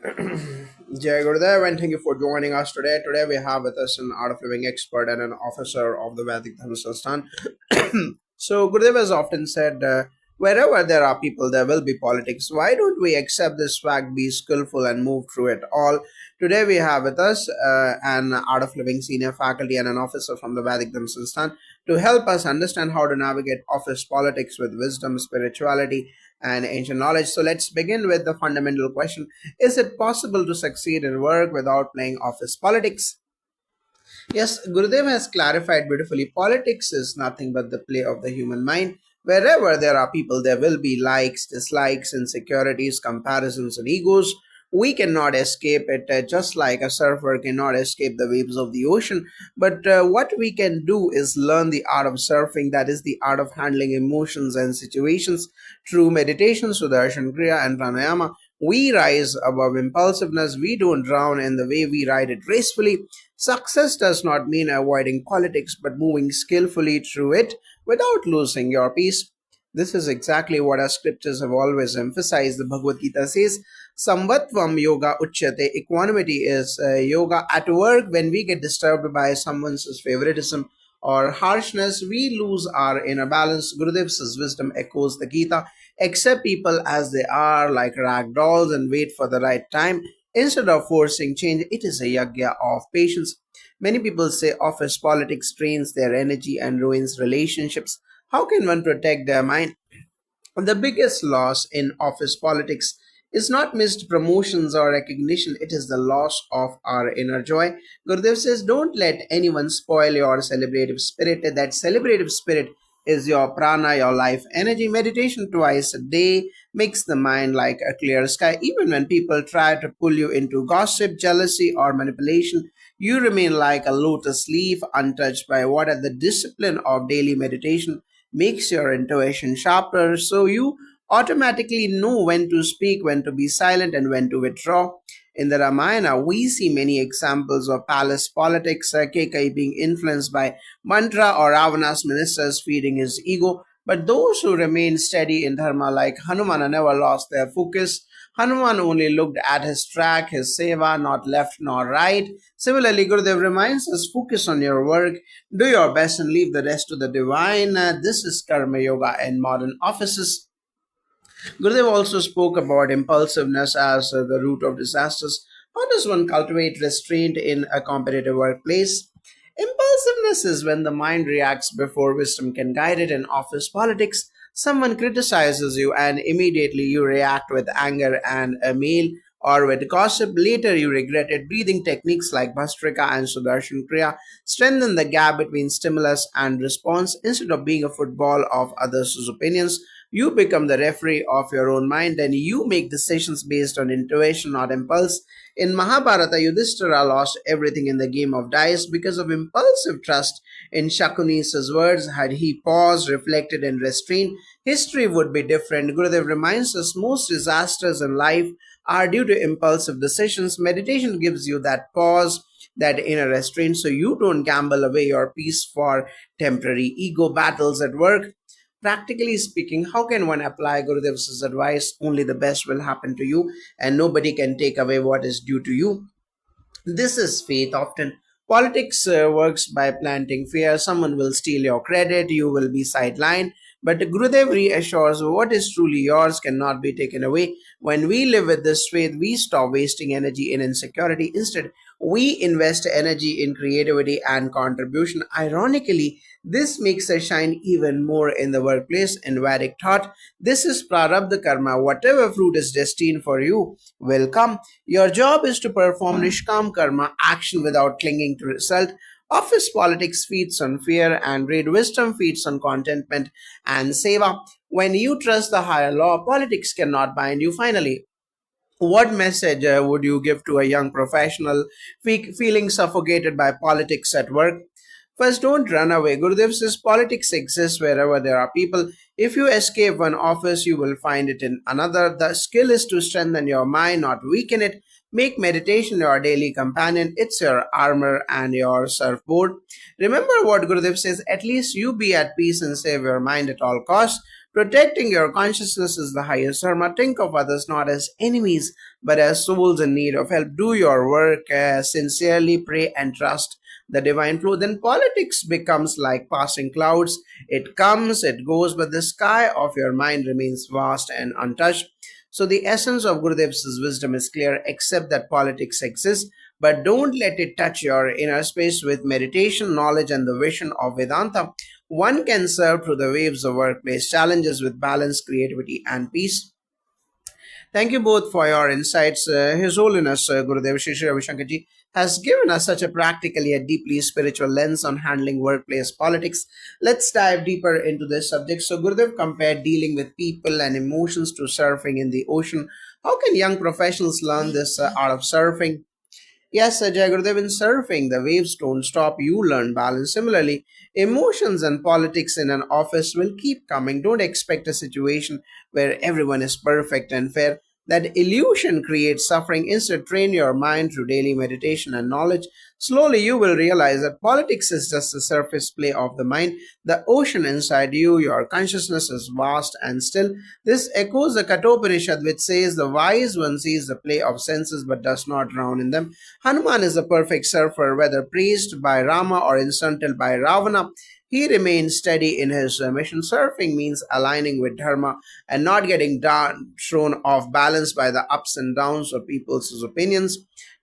Jai Gurudev, and thank you for joining us today. Today we have with us an art of living expert and an officer of the Vedic Dharma Sansthan. So Gurudev has often said, wherever there are people, there will be politics. Why don't we accept this fact, be skillful, and move through it all? Today we have with us an art of living senior faculty and an officer from the Vedic Dharma Sansthan to help us understand how to navigate office politics with wisdom, spirituality, and ancient knowledge. So let's begin with the fundamental question: is it possible to succeed in work without playing office politics? Yes, Gurudev has clarified beautifully. Politics is nothing but the play of the human mind. Wherever there are people, there will be likes, dislikes, insecurities, comparisons, and egos. We cannot escape it, just like a surfer cannot escape the waves of the ocean. But what we can do is learn the art of surfing, that is, the art of handling emotions and situations through meditation, Sudarshan Kriya, and Pranayama. We rise above impulsiveness. We don't drown in the way, we ride it gracefully. Success does not mean avoiding politics, but moving skillfully through it without losing your peace. This is exactly what our scriptures have always emphasized. The Bhagavad Gita says, Samvatvam yoga uchyate. Equanimity is yoga at work. When we get disturbed by someone's favoritism or harshness, we lose our inner balance. Gurudev's wisdom echoes the Gita. Accept people as they are, like rag dolls, and wait for the right time. Instead of forcing change, it is a yagya of patience. Many people say office politics drains their energy and ruins relationships. How can one protect their mind? The biggest loss in office politics is not missed promotions or recognition, it is the loss of our inner joy. Gurudev says, don't let anyone spoil your celebrative spirit. That celebrative spirit is your prana, your life energy. Meditation twice a day makes the mind like a clear sky. Even when people try to pull you into gossip, jealousy, or manipulation, you remain like a lotus leaf, untouched by water. The discipline of daily meditation makes your intuition sharper, so you automatically know when to speak, when to be silent, and when to withdraw. In the Ramayana, we see many examples of palace politics, Kekai being influenced by mantra or Ravana's ministers feeding his ego. But those who remained steady in dharma, like Hanuman, never lost their focus. Hanuman only looked at his track, his seva, not left nor right. Similarly, Gurudev reminds us, focus on your work, do your best, and leave the rest to the divine. This is Karma Yoga in modern offices. Gurudev also spoke about impulsiveness as the root of disasters. How does one cultivate restraint in a competitive workplace? Impulsiveness is when the mind reacts before wisdom can guide it. In office politics, someone criticizes you and immediately you react with anger and a mail, or with gossip. Later you regret it. Breathing techniques like Bhastrika and Sudarshan Kriya strengthen the gap between stimulus and response. Instead of being a football of others' opinions, you become the referee of your own mind, and you make decisions based on intuition, not impulse. In Mahabharata, Yudhishthira lost everything in the game of dice because of impulsive trust in Shakunis' words. Had he paused, reflected, and restrained, history would be different. Gurudev reminds us most disasters in life are due to impulsive decisions. Meditation gives you that pause, that inner restraint, so you don't gamble away your peace for temporary ego battles at work. Practically speaking, how can one apply Gurudev's advice? Only the best will happen to you, and nobody can take away what is due to you. This is faith. Often, politics works by planting fear. Someone will steal your credit, you will be sidelined. But Gurudev reassures what is truly yours cannot be taken away. When we live with this faith, we stop wasting energy in insecurity. Instead, we invest energy in creativity and contribution. Ironically, this makes us shine even more in the workplace. In Vedic thought, this is prarabdha karma. Whatever fruit is destined for you will come. Your job is to perform Nishkam Karma, action without clinging to result. Office politics feeds on fear, and great wisdom feeds on contentment and seva. When you trust the higher law, politics cannot bind you. Finally, what message would you give to a young professional feeling suffocated by politics at work? First, don't run away. Gurudev says politics exists wherever there are people. If you escape one office, you will find it in another. The skill is to strengthen your mind, not weaken it. Make meditation your daily companion. It's your armor and your surfboard. Remember what Gurudev says, at least you be at peace and save your mind at all costs. Protecting your consciousness is the highest dharma. Think of others not as enemies, but as souls in need of help. Do your work sincerely, pray and trust the divine flow. Then politics becomes like passing clouds. It comes, it goes, but the sky of your mind remains vast and untouched. So the essence of Gurudev's wisdom is clear. Accept that politics exists, but don't let it touch your inner space. With meditation, knowledge, and the vision of Vedanta, one can serve through the waves of workplace challenges with balance, creativity, and peace. Thank you both for your insights. His Holiness Gurudev Shri Shri Ravi Shankarji has given us such a practically yet deeply spiritual lens on handling workplace politics. Let's dive deeper into this subject. So, Gurudev compared dealing with people and emotions to surfing in the ocean. How can young professionals learn this art of surfing? Yes, Ajay Gurudev, in surfing, the waves don't stop. You learn balance. Similarly, emotions and politics in an office will keep coming. Don't expect a situation where everyone is perfect and fair. That illusion creates suffering. Instead, train your mind through daily meditation and knowledge. Slowly, you will realize that politics is just a surface play of the mind. The ocean inside you, your consciousness is vast and still. This echoes the Kathopanishad, which says the wise one sees the play of senses but does not drown in them. Hanuman is a perfect surfer, whether praised by Rama or insulted by Ravana. He remains steady in his mission. Surfing means aligning with Dharma and not getting thrown off balance by the ups and downs of people's opinions.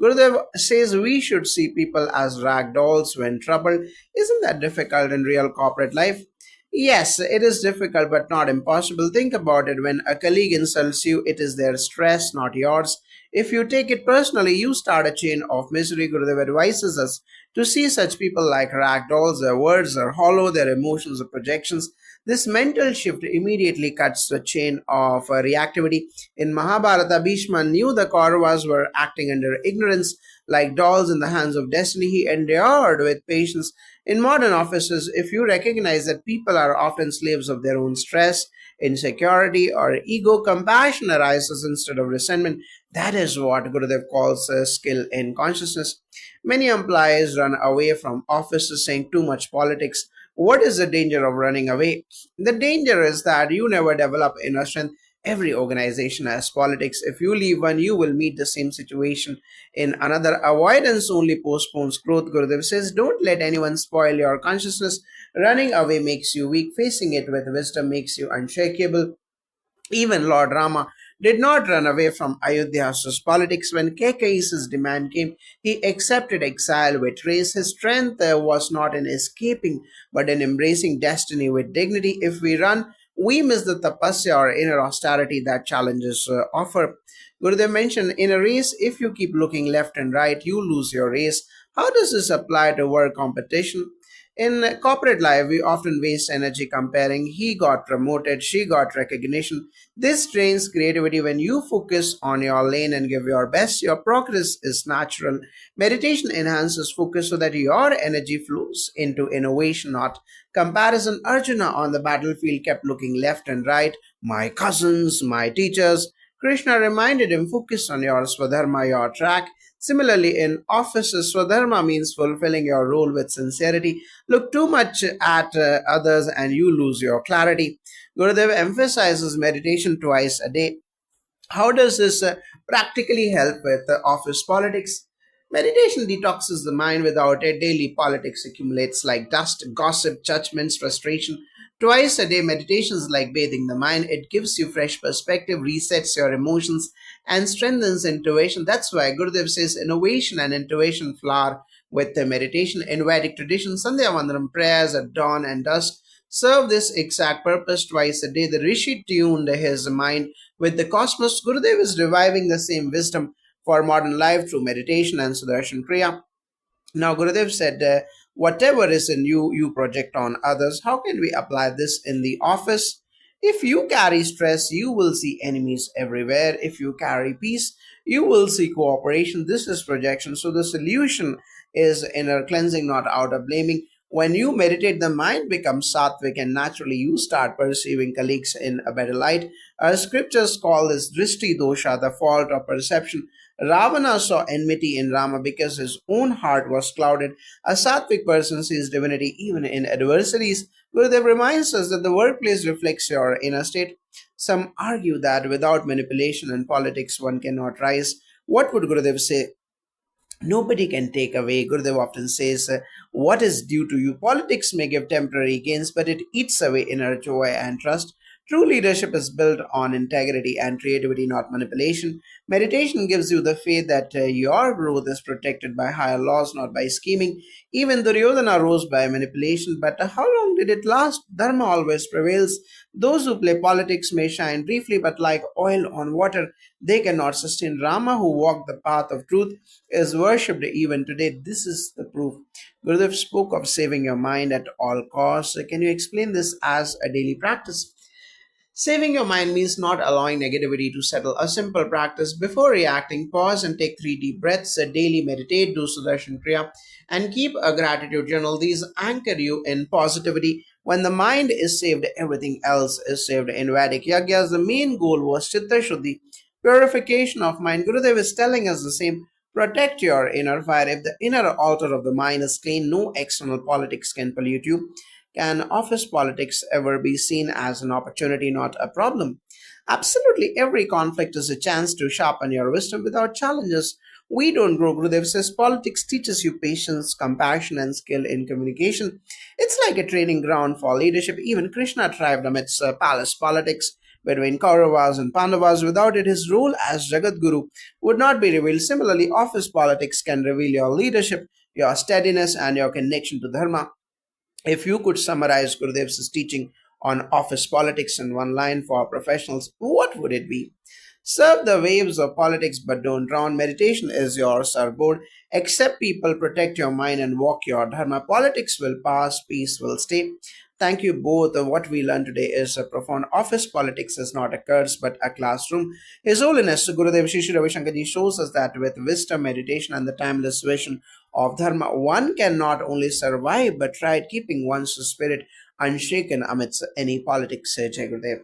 Gurudev says we should see people as rag dolls when troubled. Isn't that difficult in real corporate life? Yes, it is difficult but not impossible. Think about it. When a colleague insults you, it is their stress, not yours. If you take it personally, you start a chain of misery. Gurudev advises us to see such people like rag dolls. Their words are hollow, their emotions are projections. This mental shift immediately cuts the chain of reactivity. In Mahabharata, Bhishma knew the Kauravas were acting under ignorance, like dolls in the hands of destiny. He endured with patience. In modern offices, if you recognize that people are often slaves of their own stress, insecurity, or ego, compassion arises instead of resentment. That is what Gurudev calls a skill in consciousness. Many employees run away from offices saying too much politics. What is the danger of running away? The danger is that you never develop inner strength. Every organization has politics. If you leave one, you will meet the same situation in another. Avoidance only postpones growth. Gurudev says, don't let anyone spoil your consciousness. Running away makes you weak. Facing it with wisdom makes you unshakable. Even Lord Rama did not run away from Ayodhya's politics. When Kekai's demand came, he accepted exile with grace. His strength was not in escaping, but in embracing destiny with dignity. If we run, we miss the tapasya or inner austerity that challenges offer. Gurudev mentioned in a race, if you keep looking left and right, you lose your race. How does this apply to work competition? In corporate life, we often waste energy comparing. He got promoted, she got recognition. This drains creativity. When you focus on your lane and give your best, your progress is natural. Meditation enhances focus so that your energy flows into innovation, not comparison. Arjuna on the battlefield kept looking left and right. My cousins, my teachers. Krishna reminded him, focus on your swadharma, your track. Similarly, in offices, swadharma means fulfilling your role with sincerity. Look too much at others and you lose your clarity. Gurudev emphasizes meditation twice a day. How does this practically help with office politics? Meditation detoxes the mind. Without it, daily politics accumulates like dust, gossip, judgments, frustration. Twice a day, meditation is like bathing the mind. It gives you fresh perspective, resets your emotions, and strengthens intuition. That's why Gurudev says innovation and intuition flower with the meditation. In Vedic tradition, Sandhya Vandanam prayers at dawn and dusk serve this exact purpose. Twice a day, the Rishi tuned his mind with the cosmos. Gurudev is reviving the same wisdom for modern life through meditation and Sudarshan Kriya. Now, Gurudev said, whatever is in you, you project on others. How can we apply this in the office? If you carry stress, you will see enemies everywhere. If you carry peace, you will see cooperation. This is projection. So, the solution is inner cleansing, not outer blaming. When you meditate, the mind becomes sattvic, and naturally you start perceiving colleagues in a better light. Scriptures call this drishti dosha, the fault of perception. Ravana saw enmity in Rama because his own heart was clouded. A sattvic person sees divinity even in adversities. Gurudev reminds us that the workplace reflects your inner state. Some argue that without manipulation and politics one cannot rise. What would Gurudev say? Nobody can take away. Gurudev often says, what is due to you? Politics may give temporary gains, but it eats away inner joy and trust. True leadership is built on integrity and creativity, not manipulation. Meditation gives you the faith that your growth is protected by higher laws, not by scheming. Even Duryodhana rose by manipulation, but how long did it last? Dharma always prevails. Those who play politics may shine briefly, but like oil on water, they cannot sustain. Rama, who walked the path of truth, is worshipped even today. This is the proof. Gurudev spoke of saving your mind at all costs. Can you explain this as a daily practice? Saving your mind means not allowing negativity to settle. A simple practice: before reacting, pause and take 3 deep breaths. Daily meditate, do Sudarshan Kriya, and keep a gratitude journal. These anchor you in positivity. When the mind is saved, everything else is saved. In Vedic Yagyas, the main goal was Chitta Shuddhi, purification of mind. Gurudev is telling us the same. Protect your inner fire. If the inner altar of the mind is clean, no external politics can pollute you. Can office politics ever be seen as an opportunity, not a problem? Absolutely, every conflict is a chance to sharpen your wisdom. Without challenges, we don't grow. Gurudev says politics teaches you patience, compassion, and skill in communication. It's like a training ground for leadership. Even Krishna thrived amidst palace politics between Kauravas and Pandavas. Without it, his role as Jagat Guru would not be revealed. Similarly, office politics can reveal your leadership, your steadiness, and your connection to Dharma. If you could summarize Gurudev's teaching on office politics in one line for professionals, what would it be? Surf the waves of politics but don't drown. Meditation is your surfboard. Accept people, protect your mind, and walk your dharma. Politics will pass, peace will stay. Thank you both. What we learned today is a profound. Office politics is not a curse but a classroom. His Holiness Gurudev Shri Ravi Shankarji shows us that with wisdom, meditation, and the timeless vision of dharma, one can not only survive but try keeping one's spirit unshaken amidst any politics. Jai Gurudev.